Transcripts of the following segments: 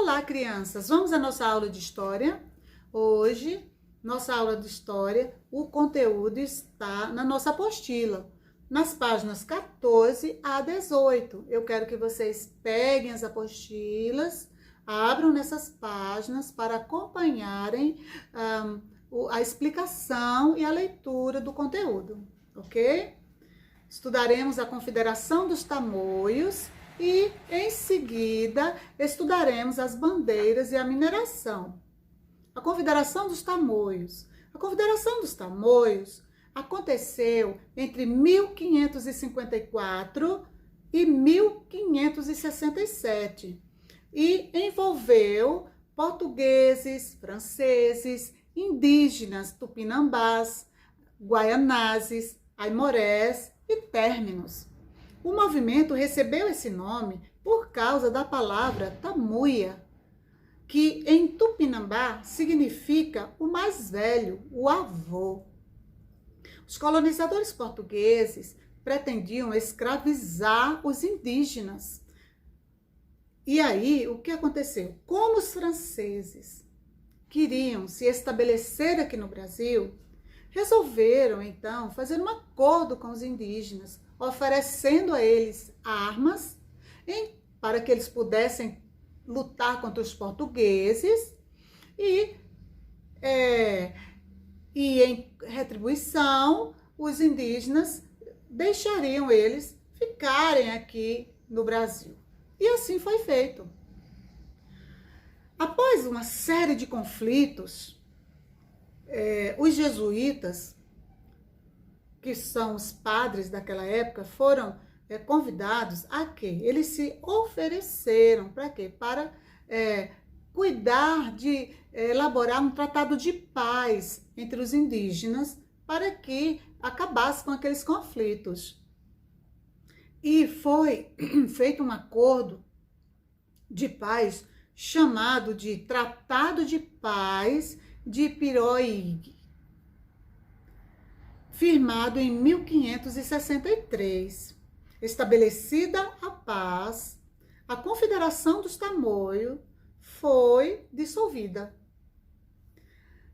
Olá, crianças! Vamos à nossa aula de história? Hoje, nossa aula de história, o conteúdo está na nossa apostila, nas páginas 14 a 18. Eu quero que vocês peguem as apostilas, abram nessas páginas para acompanharem a explicação e a leitura do conteúdo, ok? Estudaremos a Confederação dos Tamoios e, em seguida, estudaremos as bandeiras e a mineração. A Confederação dos Tamoios. A Confederação dos Tamoios aconteceu entre 1554 e 1567 e envolveu portugueses, franceses, indígenas tupinambás, guaianazes, aimorés e términos. O movimento recebeu esse nome por causa da palavra tamuia, que em tupinambá significa o mais velho, o avô. Os colonizadores portugueses pretendiam escravizar os indígenas. E aí, o que aconteceu? Como os franceses queriam se estabelecer aqui no Brasil, resolveram, então, fazer um acordo com os indígenas, oferecendo a eles armas para que eles pudessem lutar contra os portugueses e em retribuição, os indígenas deixariam eles ficarem aqui no Brasil. E assim foi feito. Após uma série de conflitos, os jesuítas, que são os padres daquela época, foram convidados a quê? Eles se ofereceram para quê? Para cuidar de elaborar um tratado de paz entre os indígenas para que acabasse com aqueles conflitos. E foi feito um acordo de paz chamado de Tratado de Paz de Piroig, firmado em 1563. Estabelecida a paz, a Confederação dos Tamoios foi dissolvida.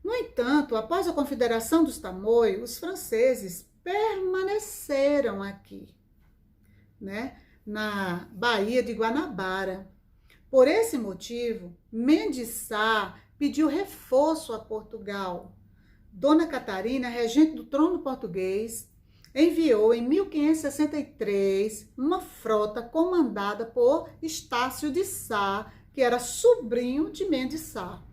No entanto, após a Confederação dos Tamoios, os franceses permaneceram aqui, na Baía de Guanabara. Por esse motivo, Mendes Sá pediu reforço a Portugal. Dona Catarina, regente do trono português, enviou em 1563 uma frota comandada por Estácio de Sá, que era sobrinho de Mendes Sá.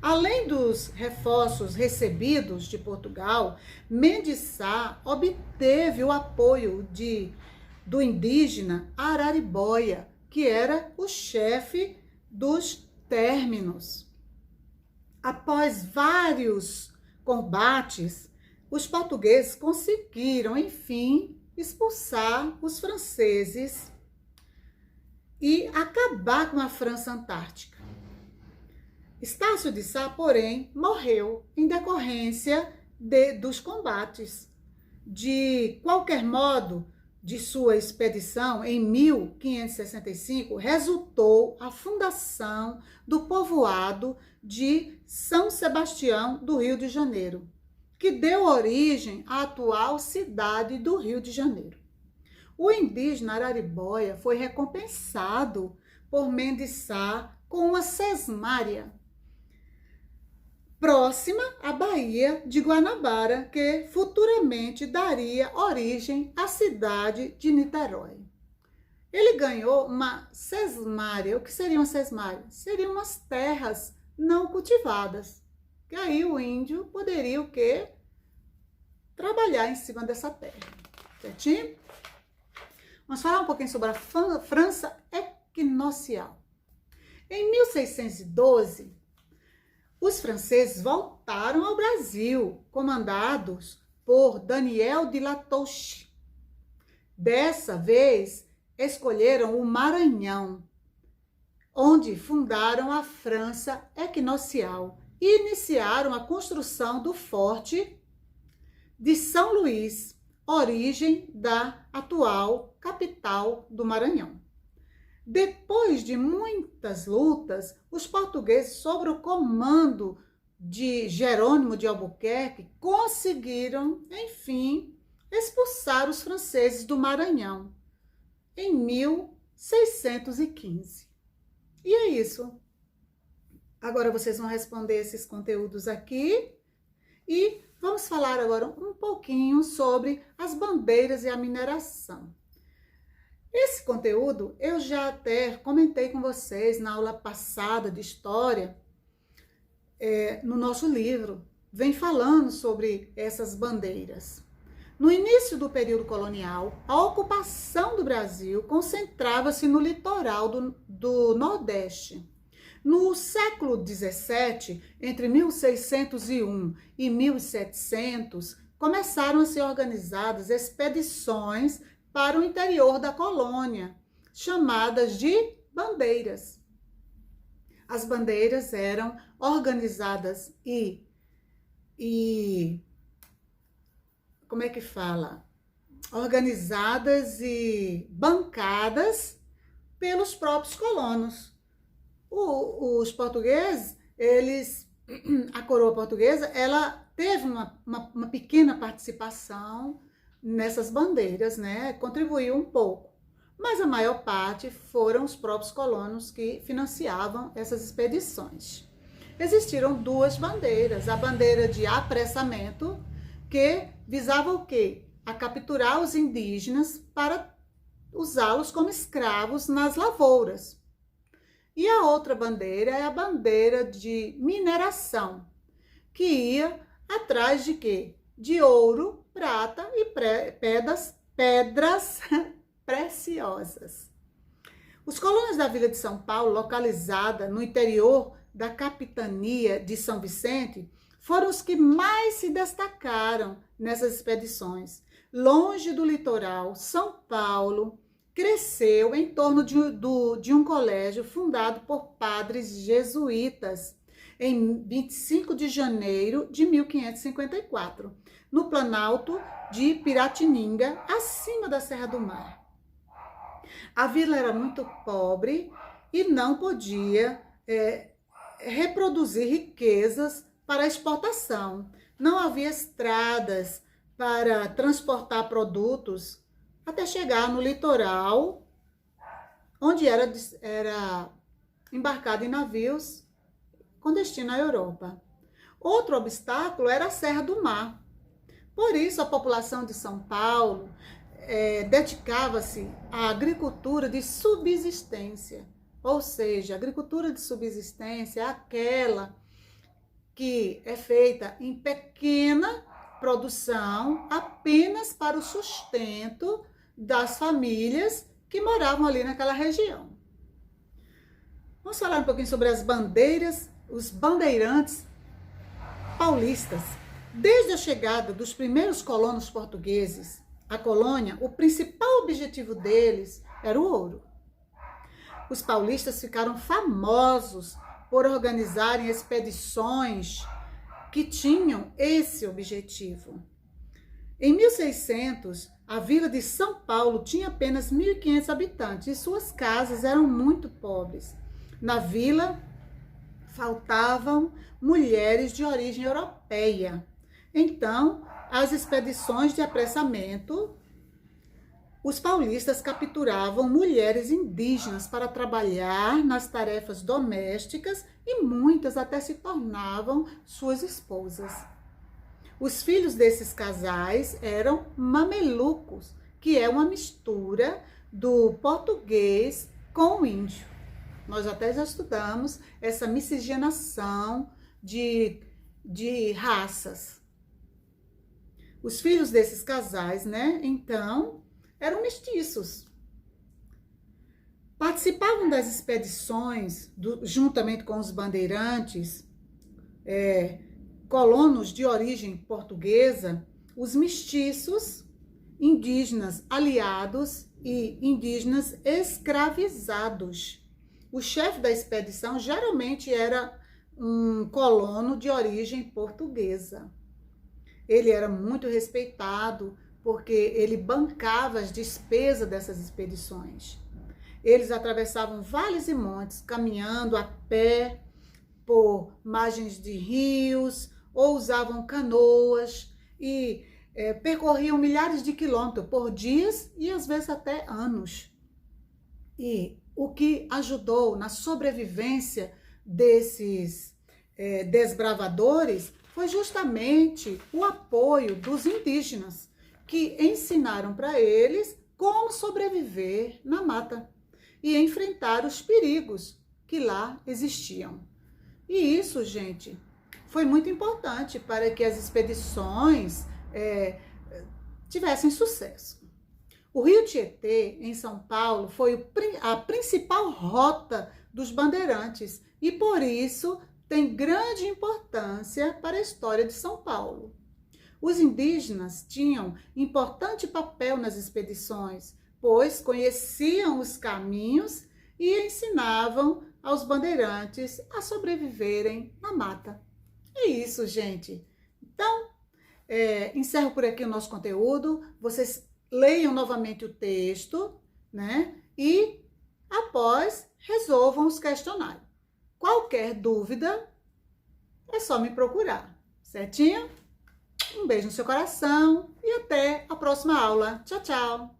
Além dos reforços recebidos de Portugal, Mendes Sá obteve o apoio do indígena Araribóia, que era o chefe dos términos. Após vários combates, os portugueses conseguiram, enfim, expulsar os franceses e acabar com a França Antártica. Estácio de Sá, porém, morreu em decorrência dos combates. De qualquer modo, de sua expedição, em 1565, resultou a fundação do povoado de São Sebastião do Rio de Janeiro, que deu origem à atual cidade do Rio de Janeiro. O indígena Araribóia foi recompensado por Mendes Sá com uma sesmária próxima à Baía de Guanabara, que futuramente daria origem à cidade de Niterói. Ele ganhou uma sesmária. O que seria uma sesmária? Seriam umas terras não cultivadas, que aí o índio poderia o quê? Trabalhar em cima dessa terra, certinho? Vamos falar um pouquinho sobre a França equinocial. Em 1612, os franceses voltaram ao Brasil, comandados por Daniel de La Touche. Dessa vez, escolheram o Maranhão, onde fundaram a França equinocial e iniciaram a construção do Forte de São Luís, origem da atual capital do Maranhão. Depois de muitas lutas, os portugueses, sob o comando de Jerônimo de Albuquerque, conseguiram, enfim, expulsar os franceses do Maranhão em 1615. E é isso. Agora vocês vão responder esses conteúdos aqui e vamos falar agora um pouquinho sobre as bandeiras e a mineração. Esse conteúdo eu já até comentei com vocês na aula passada de História, no nosso livro, vem falando sobre essas bandeiras. No início do período colonial, a ocupação do Brasil concentrava-se no litoral do Nordeste. No século XVII, entre 1601 e 1700, começaram a ser organizadas expedições para o interior da colônia, chamadas de bandeiras. As bandeiras eram organizadas como é que fala? Organizadas e bancadas pelos próprios colonos. Os portugueses, a coroa portuguesa, ela teve uma pequena participação nessas bandeiras, né? Contribuiu um pouco. Mas a maior parte foram os próprios colonos que financiavam essas expedições. Existiram duas bandeiras, a bandeira de apressamento, que visava o quê? A capturar os indígenas para usá-los como escravos nas lavouras. E a outra bandeira é a bandeira de mineração, que ia atrás de quê? De ouro, prata e pedras preciosas. Os colonos da Vila de São Paulo, localizada no interior da capitania de São Vicente, foram os que mais se destacaram nessas expedições. Longe do litoral, São Paulo cresceu em torno de um colégio fundado por padres jesuítas em 25 de janeiro de 1554, no Planalto de Piratininga, acima da Serra do Mar. A vila era muito pobre e não podia reproduzir riquezas para exportação. Não havia estradas para transportar produtos até chegar no litoral, onde era embarcado em navios com destino à Europa. Outro obstáculo era a Serra do Mar. Por isso, a população de São Paulo dedicava-se à agricultura de subsistência. Ou seja, a agricultura de subsistência é aquela que é feita em pequena produção, apenas para o sustento das famílias que moravam ali naquela região. Vamos falar um pouquinho sobre as bandeiras, os bandeirantes paulistas. Desde a chegada dos primeiros colonos portugueses à colônia, o principal objetivo deles era o ouro. Os paulistas ficaram famosos por organizarem expedições que tinham esse objetivo. Em 1600, a vila de São Paulo tinha apenas 1.500 habitantes e suas casas eram muito pobres. Na vila, faltavam mulheres de origem europeia. Então, as expedições de apressamento, os paulistas capturavam mulheres indígenas para trabalhar nas tarefas domésticas e muitas até se tornavam suas esposas. Os filhos desses casais eram mamelucos, que é uma mistura do português com o índio. Nós até já estudamos essa miscigenação de raças. Os filhos desses casais, né, então, eram mestiços. Participavam das expedições, juntamente com os bandeirantes, colonos de origem portuguesa, os mestiços, indígenas aliados e indígenas escravizados. O chefe da expedição geralmente era um colono de origem portuguesa. Ele era muito respeitado porque ele bancava as despesas dessas expedições. Eles atravessavam vales e montes, caminhando a pé por margens de rios, ou usavam canoas e percorriam milhares de quilômetros por dias e às vezes até anos. E o que ajudou na sobrevivência desses desbravadores foi justamente o apoio dos indígenas, que ensinaram para eles como sobreviver na mata e enfrentar os perigos que lá existiam. E isso, gente, foi muito importante para que as expedições tivessem sucesso. O Rio Tietê, em São Paulo, foi a principal rota dos bandeirantes e, por isso, tem grande importância para a história de São Paulo. Os indígenas tinham importante papel nas expedições, pois conheciam os caminhos e ensinavam aos bandeirantes a sobreviverem na mata. É isso, gente. Então, encerro por aqui o nosso conteúdo. Vocês leiam novamente o texto, né? E após resolvam os questionários. Qualquer dúvida, é só me procurar, certinho? Um beijo no seu coração e até a próxima aula. Tchau, tchau!